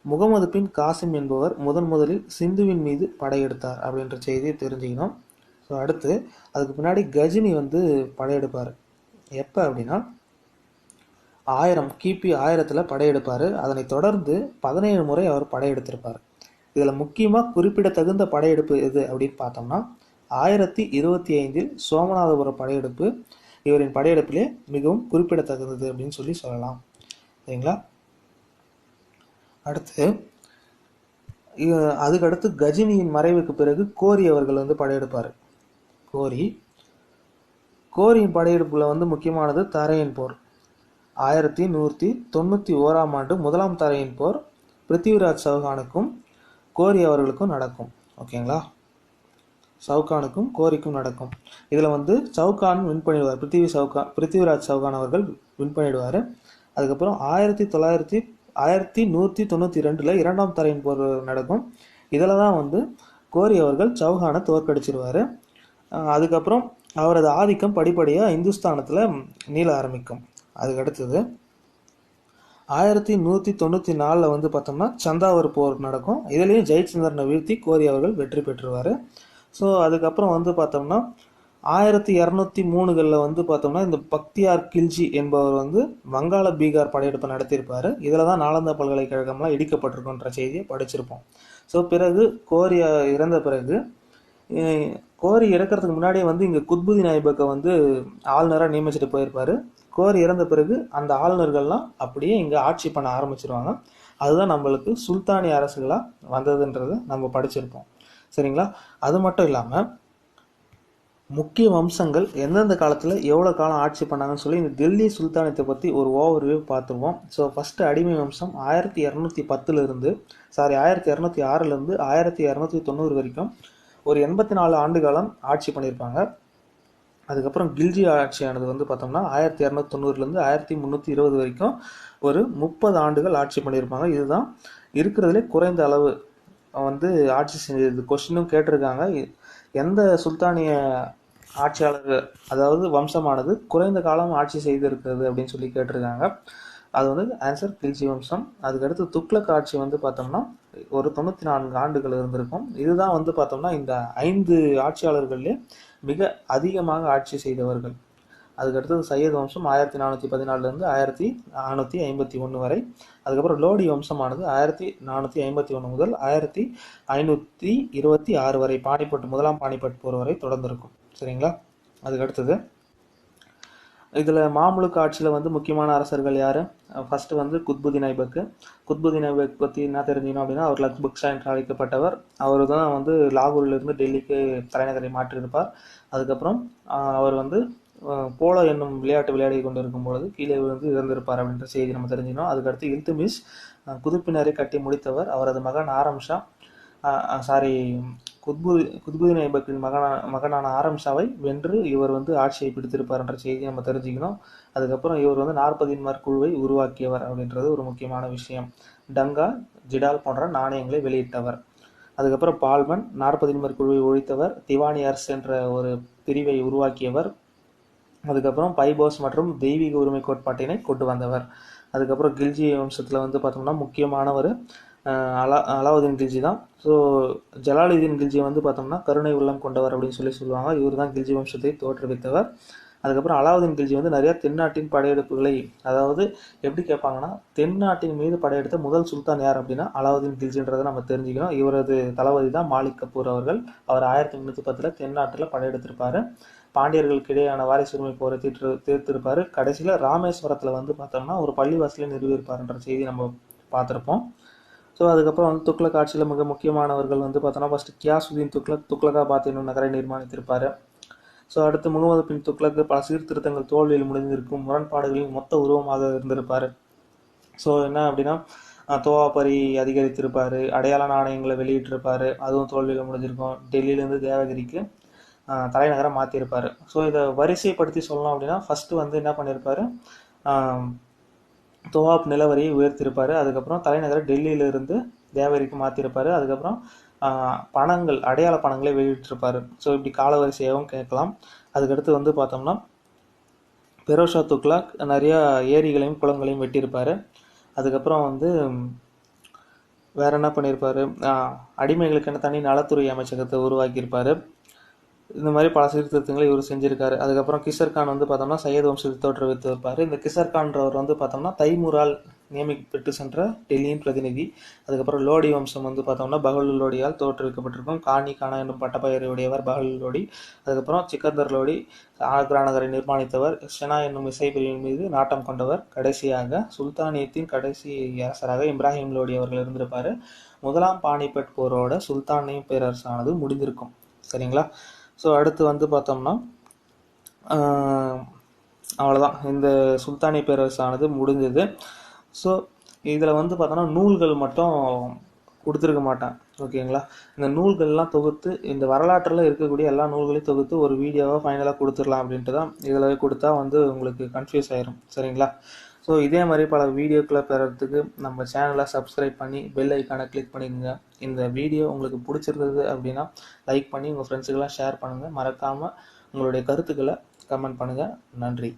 முகமது பின் காசிம் என்பவர் முதலில் சிந்துவின் மீது படையெடுத்தார் அப்படின்ற செய்தியை தெரிஞ்சுக்கணும். ஸோ அடுத்து அதுக்கு பின்னாடி கஜினி படையெடுப்பார். எப்போ அப்படின்னா கிபி 1000 படையெடுப்பார். அதனை தொடர்ந்து 17 முறை அவர் படையெடுத்திருப்பார். இதில் முக்கியமாக குறிப்பிடத்தகுந்த படையெடுப்பு எது அப்படின்னு பார்த்தோம்னா 1025 சோமநாதபுரம் படையெடுப்பு இவரின் படையெடுப்பிலே மிகவும் குறிப்பிடத்தகுந்தது அப்படின்னு சொல்லலாம். சரிங்களா? அதுக்கடுத்து கஜினியின் மறைவுக்கு பிறகு கோரி அவர்கள் படையெடுப்பார். கோரியின் படையெடுப்புல முக்கியமானது தரையின் போர். 1191 முதலாம் தரையின் போர் பிருத்திவிராஜ் சௌகானுக்கும் கோரி அவர்களுக்கும் நடக்கும். ஓகேங்களா? சவுகானுக்கும் கோரிக்கும் நடக்கும். இதில் சவுகான் வின் பண்ணிடுவார். பிருத்திவிராஜ் சௌகான் அவர்கள் வின் பண்ணிடுவார். அதுக்கப்புறம் 1192 இரண்டாம் தரையின் போர் நடக்கும். இதில் தான் கோரி அவர்கள் சௌகானை தோற்கடிச்சிருவார். அதுக்கப்புறம் அவரது ஆதிக்கம் படிப்படியாக இந்துஸ்தானத்தில் நீள ஆரம்பிக்கும். அதுக்கடுத்தது 1194 பார்த்தோம்னா சந்தாவர் போர் நடக்கும். இதுலேயும் ஜெயச்சந்திரனை வீழ்த்தி கோரி அவர்கள் வெற்றி பெற்றுவார். ஸோ அதுக்கப்புறம் பார்த்தோம்னா 1203 பார்த்தோம்னா இந்த பக்தியார் கில்ஜி என்பவர் வங்காள பீகார் படையெடுப்பை நடத்தியிருப்பார். இதில் தான் நாலந்தா பல்கலைக்கழகம்லாம் இடிக்கப்பட்டிருக்குன்ற செய்தியை படிச்சிருப்போம். ஸோ பிறகு கோரி இறந்த பிறகு கோரி இறக்கிறதுக்கு முன்னாடியே இங்கே குத்புதீன் ஐபக்கை ஆளுநராக நியமிச்சுட்டு போயிருப்பார். கோரி இறந்த பிறகு அந்த ஆளுநர்கள்லாம் அப்படியே இங்கே ஆட்சி பண்ண ஆரம்பிச்சிருவாங்க. அதுதான் நம்மளுக்கு சுல்தானிய அரசுகளாக வந்ததுன்றதை நம்ம படிச்சிருப்போம். சரிங்களா? அது மட்டும் இல்லாமல் முக்கிய வம்சங்கள் எந்தெந்த காலத்தில் எவ்வளோ காலம் ஆட்சி பண்ணாங்கன்னு சொல்லி இந்த டெல்லி சுல்தானியத்தை பற்றி ஒரு ஓவர்வியூ பார்த்துருவோம். ஸோ ஃபஸ்ட்டு அடிமை வம்சம் 1206 1290 வரைக்கும் ஒரு 84 ஆண்டு காலம் ஆட்சி பண்ணியிருப்பாங்க. அதுக்கப்புறம் கில்ஜி ஆட்சியானது பார்த்தோம்னா 1290 1320 வரைக்கும் ஒரு 30 ஆண்டுகள் ஆட்சி பண்ணியிருப்பாங்க. இதுதான் இருக்கிறதுலே குறைந்த அளவு ஆட்சி செஞ்சது. கொஸ்டினும் கேட்டிருக்காங்க, எந்த சுல்தானிய ஆட்சியாளர் அதாவது வம்சமானது குறைந்த காலம் ஆட்சி செய்திருக்கிறது அப்படின்னு சொல்லி கேட்டிருக்காங்க. அது ஆன்சர் கில்ஜி வம்சம். அதுக்கடுத்து துக்ளக் ஆட்சி பார்த்தோம்னா ஒரு 94 ஆண்டுகள் இருந்திருக்கும். இதுதான் பார்த்தோம்னா இந்த 5 ஆட்சியாளர்கள்லேயே மிக அதிகமாக ஆட்சி செய்தவர்கள். அதுக்கடுத்தது சையத் வம்சம் 1414 1451 வரை. அதுக்கப்புறம் லோடி வம்சமானது 1451 முதல் 1526 வரை முதலாம் பானிபட் போர் வரை தொடர்ந்திருக்கும். சரிங்களா? அதுக்கடுத்தது இதில் மாமுலுக் ஆட்சியில் முக்கியமான அரசர்கள் யார்? ஃபஸ்ட்டு குத்புதீன் ஐபக். குத்புதீன் ஐபக் பற்றி என்ன தெரிஞ்சுக்கணும் அப்படின்னா அவர் லக்பக்ஷா என்று அழைக்கப்பட்டவர். அவர் தான் லாகூரிலிருந்து டெல்லிக்கு தலைநகரை மாற்றியிருப்பார். அதுக்கப்புறம் அவர் போலோ என்னும் விளையாட்டு விளையாடி கொண்டு இருக்கும் பொழுது கீழே இறந்திருப்பார் அப்படின்ற செய்தி நம்ம தெரிஞ்சுக்கணும். அதுக்கடுத்து இல்துமிஷ் குதுப்பினரை கட்டி முடித்தவர். அவரது மகன் ஆரம்ஷா குத்புதீன் ஐபக்கின் மகனான ஆரம்ஷாவை வென்று இவர் ஆட்சியை பிடித்திருப்பார் என்ற செய்தியை நம்ம தெரிஞ்சுக்கணும். அதுக்கப்புறம் இவர் 40 குழுவை உருவாக்கியவர் அப்படின்றது ஒரு முக்கியமான விஷயம். டங்கா ஜிடால் போன்ற நாணயங்களை வெளியிட்டவர். அதுக்கப்புறம் பால்மன் 40 குழுவை ஒழித்தவர். திவானி அர்ஸ் என்ற ஒரு பிரிவை உருவாக்கியவர். அதுக்கப்புறம் பைபோஸ் மற்றும் தெய்வீக உரிமை கோட்பாட்டினை கொண்டு வந்தவர். அதுக்கப்புறம் கில்ஜி வம்சத்தில் பார்த்தோம்னா முக்கியமானவர் அலாவுதீன் கில்ஜி தான். ஸோ ஜலாலுதீன் கில்ஜி பார்த்தோம்னா கருணை உள்ளம் கொண்டவர் அப்படின்னு சொல்லுவாங்க. இவர் தான் கில்ஜி வம்சத்தை தோற்றுவித்தவர். அதுக்கப்புறம் அலாவுதீன் கில்ஜி நிறைய தென்னாட்டின் படையெடுப்புகளை, அதாவது எப்படி கேட்பாங்கன்னா தென்னாட்டின் மீது படையெடுத்த முதல் சுல்தான் யார் அப்படின்னா அலாவுதீன் கில்ஜின்றதை நம்ம தெரிஞ்சுக்கணும். இவரது தளபதி தான் மாலிக் கபூர் அவர்கள். அவர் 1310 தென்னாட்டில் படையெடுத்திருப்பார். பாண்டியர்களுக்கு இடையான வாரிசுரிமை போரை தீர்த்திருப்பார். கடைசியில் ராமேஸ்வரத்தில் பார்த்தோம்னா ஒரு பள்ளிவாசலை நிறுவியிருப்பார்ன்ற செய்தி நம்ம பார்த்துருப்போம். ஸோ அதுக்கப்புறம் துக்ளக் ஆட்சியில் மிக முக்கியமானவர்கள் பார்த்தோம்னா ஃபஸ்ட்டு கியாசுதீன் துக்ளகாபாத் என்னும் நகரை நிர்மாணித்திருப்பார். ஸோ அடுத்து முகமது பின் துக்ளக் பல சீர்திருத்தங்கள் தோல்வியில் முடிந்திருக்கும் முரண்பாடுகளின் மொத்த உருவமாக இருந்திருப்பார். ஸோ என்ன அப்படின்னா தோவாபரி அதிகரித்திருப்பார், அடையாள நாணயங்களை வெளியிட்டிருப்பார், அதுவும் தோல்வியில் முடிஞ்சிருக்கும். டெல்லியிலேருந்து தேவகிரிக்கு தலைநகரை மாற்றிருப்பார். ஸோ இதை வரிசைப்படுத்தி சொல்லணும் அப்படின்னா ஃபஸ்ட்டு என்ன பண்ணியிருப்பார், தோவாப் நிலவரியை உயர்த்திருப்பார். அதுக்கப்புறம் தலைநகரை டெல்லியிலிருந்து தேவரிக்கு மாற்றிருப்பார். அதுக்கப்புறம் பணங்கள், அடையாள பணங்களே வெளியிட்டிருப்பார். ஸோ இப்படி காலவரிசையாகவும் கேட்கலாம். அதுக்கடுத்து வந்து பார்த்தோம்னா பெரோஷா துக்ளக் நிறையா ஏரிகளையும் குளங்களையும் வெட்டியிருப்பார். அதுக்கப்புறம் வந்து வேற என்ன பண்ணியிருப்பார், அடிமைகளுக்கென தனி நலத்துறை அமைச்சகத்தை உருவாக்கியிருப்பார். இந்த மாதிரி பல சீர்திருத்தங்களை இவர் செஞ்சிருக்காரு. அதுக்கப்புறம் கிசர்கான் வந்து பார்த்தோம்னா சையத் வம்சத்தை தோற்றுவித்து வைப்பார். இந்த கிசர்கான்றவர் வந்து பார்த்தோம்னா தைமூரால் நியமிக்கப்பட்டு சென்ற டெல்லியின் பிரதிநிதி. அதுக்கப்புறம் லோடி வம்சம் வந்து பார்த்தோம்னா பஹலுல் லோடியால் தோற்றுவிக்கப்பட்டிருக்கும். கானி கானா என்னும் பட்டப்பெயரையுடையவர் பஹலுல் லோடி. அதுக்கப்புறம் சிக்கந்தர் லோடி ஆக்ரா நகரை நிர்மாணித்தவர். ஷெனா என்னும் இசைப்பிரிவின் மீது நாட்டம் கொண்டவர். கடைசியாக சுல்தானியத்தின் கடைசி அரசராக இப்ராஹிம் லோடி அவர்கள் இருந்திருப்பார். முதலாம் பானிபட் போரோட சுல்தானிய பேரரசானது முடிந்திருக்கும். சரிங்களா? ஸோ அடுத்து வந்து பார்த்தோம்னா அவ்வளோதான், இந்த சுல்தானிய பேரரசானது முடிஞ்சது. ஸோ இதில் வந்து பார்த்தோன்னா நூல்கள் மட்டும் கொடுத்துருக்க மாட்டேன், ஓகேங்களா? இந்த நூல்கள்லாம் தொகுத்து, இந்த வரலாற்றில் இருக்கக்கூடிய எல்லா நூல்களையும் தொகுத்து ஒரு வீடியோவாக ஃபைனலாக கொடுத்துடலாம் அப்படின்ட்டு தான். இதில் கொடுத்தா வந்து உங்களுக்கு கன்ஃபியூஸ் ஆயிரும். சரிங்களா? ஸோ இதே மாதிரி பல வீடியோக்களை பெறறதுக்கு நம்ம சேனலை சப்ஸ்கிரைப் பண்ணி பெல் ஐக்கானை கிளிக் பண்ணிக்கோங்க. இந்த வீடியோ உங்களுக்கு பிடிச்சிருந்தது அப்படின்னா லைக் பண்ணி உங்கள் ஃப்ரெண்ட்ஸுக்கெல்லாம் ஷேர் பண்ணுங்கள். மறக்காமல் உங்களுடைய கருத்துக்களை கமெண்ட் பண்ணுங்கள். நன்றி.